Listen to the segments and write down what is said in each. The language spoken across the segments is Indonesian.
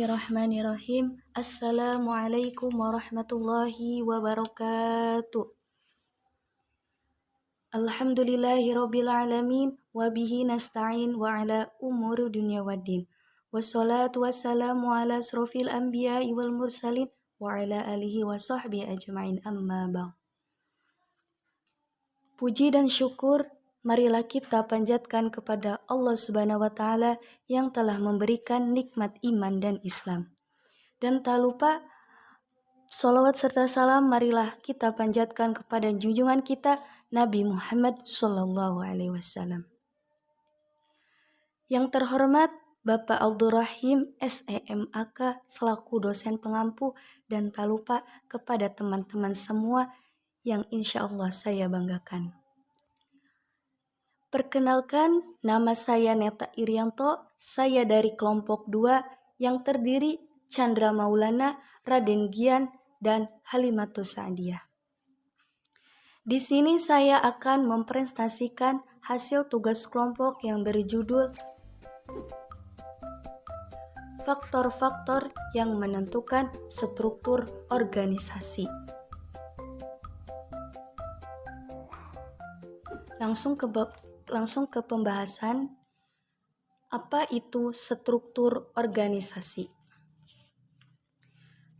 Bismillahirrahmanirrahim. Assalamualaikum warahmatullahi wabarakatuh. Alhamdulillahirabbil alamin wa bihi nasta'in wa ala umuri dunya waddin. Wassalatu wassalamu ala asrofil anbiya'i wal mursalin wa ala alihi wa sahbihi ajma'in amma ba'd. Puji dan syukur marilah kita panjatkan kepada Allah Subhanahu wa Ta'ala yang telah memberikan nikmat iman dan Islam. Dan tak lupa, sholawat serta salam marilah kita panjatkan kepada junjungan kita Nabi Muhammad Sallallahu Alaihi Wasallam. Yang terhormat Bapak Abdurrahim SEMAK selaku dosen pengampu, dan tak lupa kepada teman-teman semua yang insya Allah saya banggakan. Perkenalkan, nama saya Neta Irianto, saya dari kelompok 2 yang terdiri Chandra Maulana, Raden Gian, dan Halimatus Sa'diyah. Di sini saya akan mempresentasikan hasil tugas kelompok yang berjudul Faktor-faktor yang menentukan struktur organisasi. Langsung ke pembahasan. Apa itu struktur organisasi?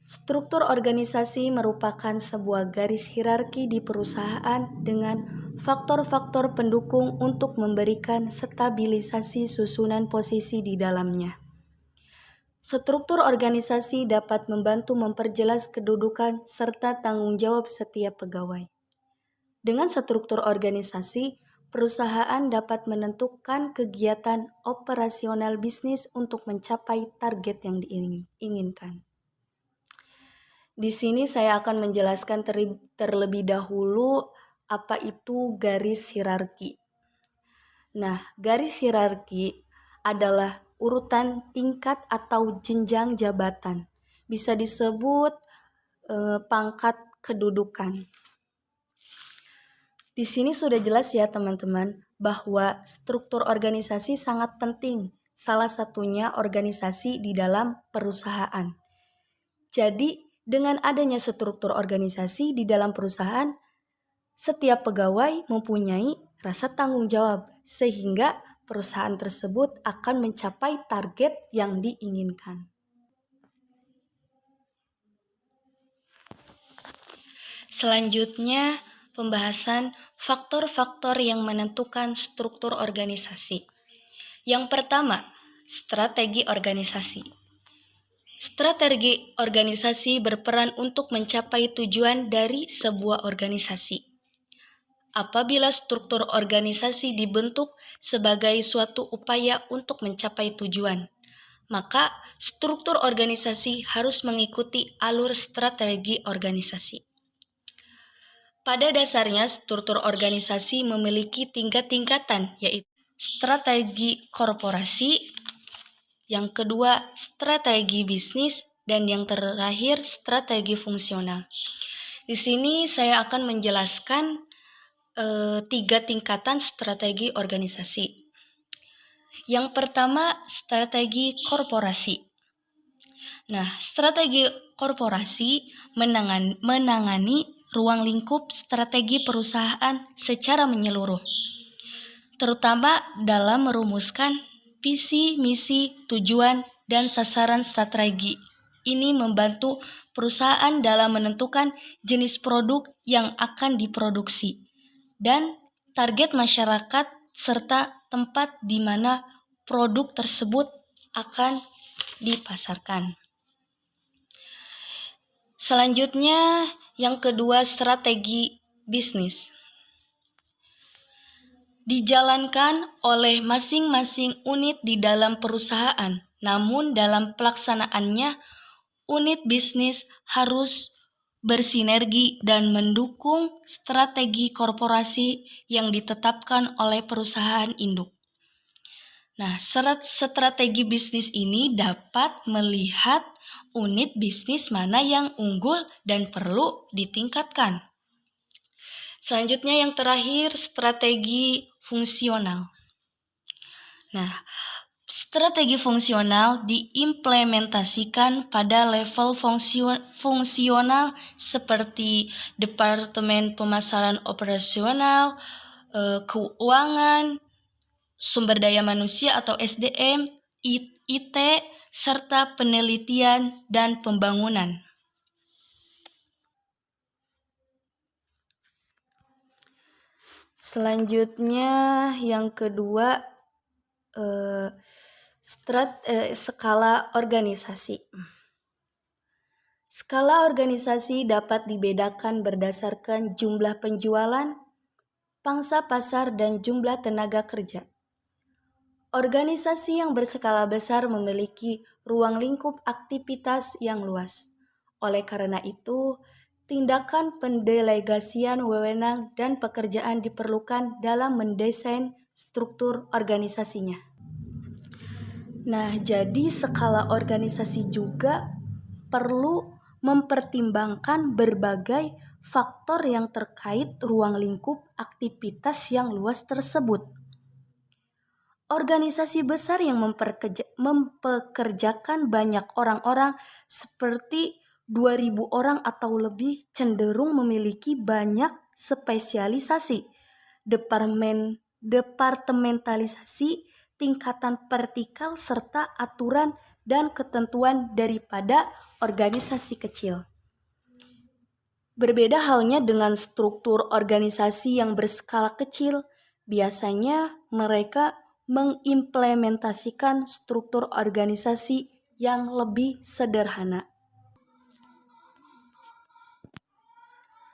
Struktur organisasi merupakan sebuah garis hierarki di perusahaan dengan faktor-faktor pendukung untuk memberikan stabilisasi susunan posisi di dalamnya. Struktur organisasi dapat membantu memperjelas kedudukan serta tanggung jawab setiap pegawai. Dengan struktur organisasi, perusahaan dapat menentukan kegiatan operasional bisnis untuk mencapai target yang diinginkan. Di sini saya akan menjelaskan terlebih dahulu apa itu garis hierarki. Nah, garis hierarki adalah urutan tingkat atau jenjang jabatan. Bisa disebut pangkat kedudukan. Di sini sudah jelas ya teman-teman bahwa struktur organisasi sangat penting. Salah satunya organisasi di dalam perusahaan. Jadi dengan adanya struktur organisasi di dalam perusahaan, setiap pegawai mempunyai rasa tanggung jawab sehingga perusahaan tersebut akan mencapai target yang diinginkan. Selanjutnya, pembahasan faktor-faktor yang menentukan struktur organisasi. Yang pertama, strategi organisasi. Strategi organisasi berperan untuk mencapai tujuan dari sebuah organisasi. Apabila struktur organisasi dibentuk sebagai suatu upaya untuk mencapai tujuan, maka struktur organisasi harus mengikuti alur strategi organisasi. Pada dasarnya, struktur organisasi memiliki tingkat-tingkatan, yaitu strategi korporasi, yang kedua strategi bisnis, dan yang terakhir strategi fungsional. Di sini saya akan menjelaskan 3 tingkatan strategi organisasi. Yang pertama, strategi korporasi. Nah, strategi korporasi menangani ruang lingkup strategi perusahaan secara menyeluruh, terutama dalam merumuskan visi, misi, tujuan, dan sasaran strategi. Ini membantu perusahaan dalam menentukan jenis produk yang akan diproduksi dan target masyarakat serta tempat di mana produk tersebut akan dipasarkan. Selanjutnya, yang kedua, strategi bisnis. Dijalankan oleh masing-masing unit di dalam perusahaan, namun dalam pelaksanaannya, unit bisnis harus bersinergi dan mendukung strategi korporasi yang ditetapkan oleh perusahaan induk. Nah, strategi bisnis ini dapat melihat unit bisnis mana yang unggul dan perlu ditingkatkan. Selanjutnya yang terakhir, strategi fungsional. Nah, Strategi fungsional diimplementasikan pada level fungsional seperti Departemen Pemasaran Operasional, Keuangan, Sumber Daya Manusia atau SDM, IT, serta penelitian dan pembangunan. Selanjutnya yang kedua, skala organisasi. Skala organisasi dapat dibedakan berdasarkan jumlah penjualan, pangsa pasar, dan jumlah tenaga kerja. Organisasi yang berskala besar memiliki ruang lingkup aktivitas yang luas. Oleh karena itu, tindakan pendelegasian wewenang dan pekerjaan diperlukan dalam mendesain struktur organisasinya. Nah, jadi skala organisasi juga perlu mempertimbangkan berbagai faktor yang terkait ruang lingkup aktivitas yang luas tersebut. Organisasi besar yang mempekerjakan banyak orang-orang seperti 2.000 orang atau lebih cenderung memiliki banyak spesialisasi, departementalisasi, tingkatan vertikal, serta aturan dan ketentuan daripada organisasi kecil. Berbeda halnya dengan struktur organisasi yang berskala kecil, biasanya mereka mengimplementasikan struktur organisasi yang lebih sederhana.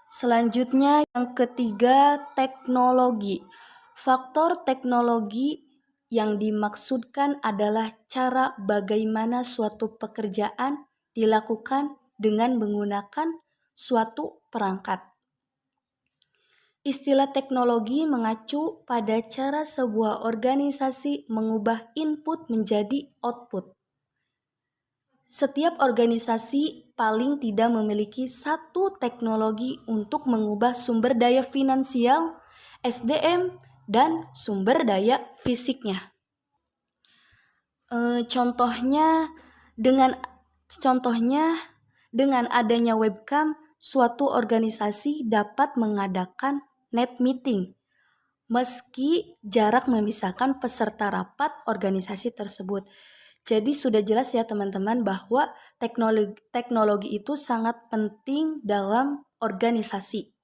Selanjutnya yang ketiga, teknologi. Faktor teknologi yang dimaksudkan adalah cara bagaimana suatu pekerjaan dilakukan dengan menggunakan suatu perangkat. Istilah teknologi mengacu pada cara sebuah organisasi mengubah input menjadi output. Setiap organisasi paling tidak memiliki satu teknologi untuk mengubah sumber daya finansial, SDM, dan sumber daya fisiknya. Contohnya dengan adanya webcam, suatu organisasi dapat mengadakan net meeting meski jarak memisahkan peserta rapat organisasi tersebut. Jadi sudah jelas ya teman-teman bahwa teknologi itu sangat penting dalam organisasi.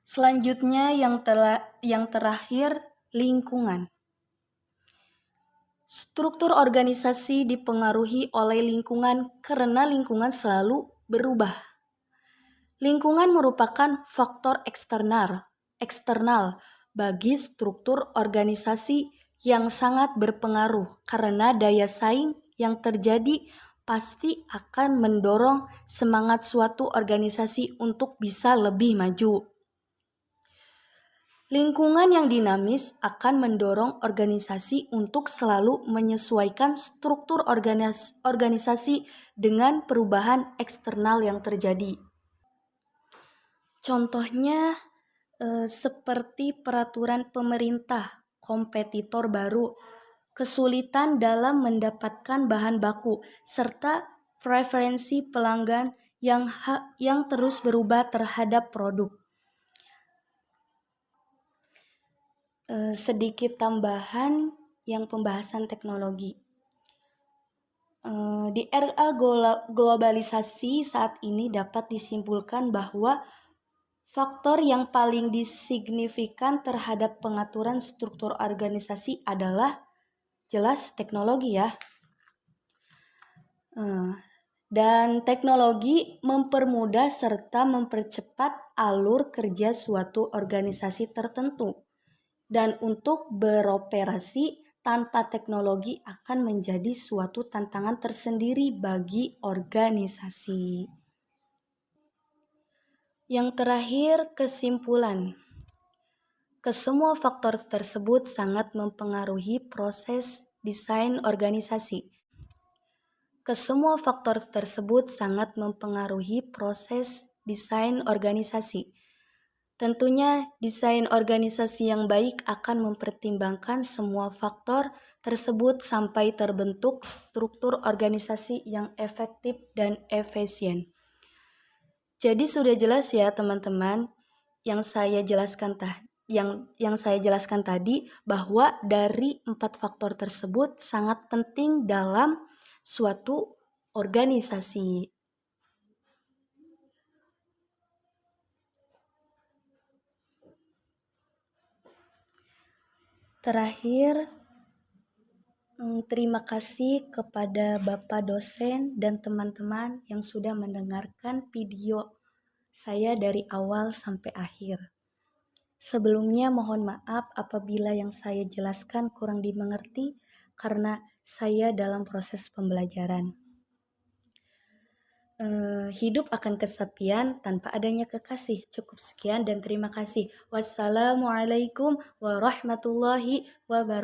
Selanjutnya yang terakhir, lingkungan. Struktur organisasi dipengaruhi oleh lingkungan karena lingkungan selalu berubah. Lingkungan merupakan faktor eksternal bagi struktur organisasi yang sangat berpengaruh karena daya saing yang terjadi pasti akan mendorong semangat suatu organisasi untuk bisa lebih maju. Lingkungan yang dinamis akan mendorong organisasi untuk selalu menyesuaikan struktur organisasi dengan perubahan eksternal yang terjadi. Contohnya seperti peraturan pemerintah, kompetitor baru, kesulitan dalam mendapatkan bahan baku, serta preferensi pelanggan yang terus berubah terhadap produk. Sedikit tambahan yang pembahasan teknologi. Di era globalisasi saat ini dapat disimpulkan bahwa faktor yang paling signifikan terhadap pengaturan struktur organisasi adalah jelas teknologi ya. Dan teknologi mempermudah serta mempercepat alur kerja suatu organisasi tertentu. Dan untuk beroperasi tanpa teknologi akan menjadi suatu tantangan tersendiri bagi organisasi. Yang terakhir, kesimpulan. Kesemua faktor tersebut sangat mempengaruhi proses desain organisasi. Kesemua faktor tersebut sangat mempengaruhi proses desain organisasi. Tentunya, desain organisasi yang baik akan mempertimbangkan semua faktor tersebut sampai terbentuk struktur organisasi yang efektif dan efisien. Jadi sudah jelas ya teman-teman yang saya jelaskan tadi bahwa dari 4 faktor tersebut sangat penting dalam suatu organisasi. Terakhir, terima kasih kepada Bapak dosen dan teman-teman yang sudah mendengarkan video saya dari awal sampai akhir. Sebelumnya mohon maaf apabila yang saya jelaskan kurang dimengerti karena saya dalam proses pembelajaran. Hidup akan kesepian tanpa adanya kekasih. Cukup sekian dan terima kasih. Wassalamualaikum warahmatullahi wabarakatuh.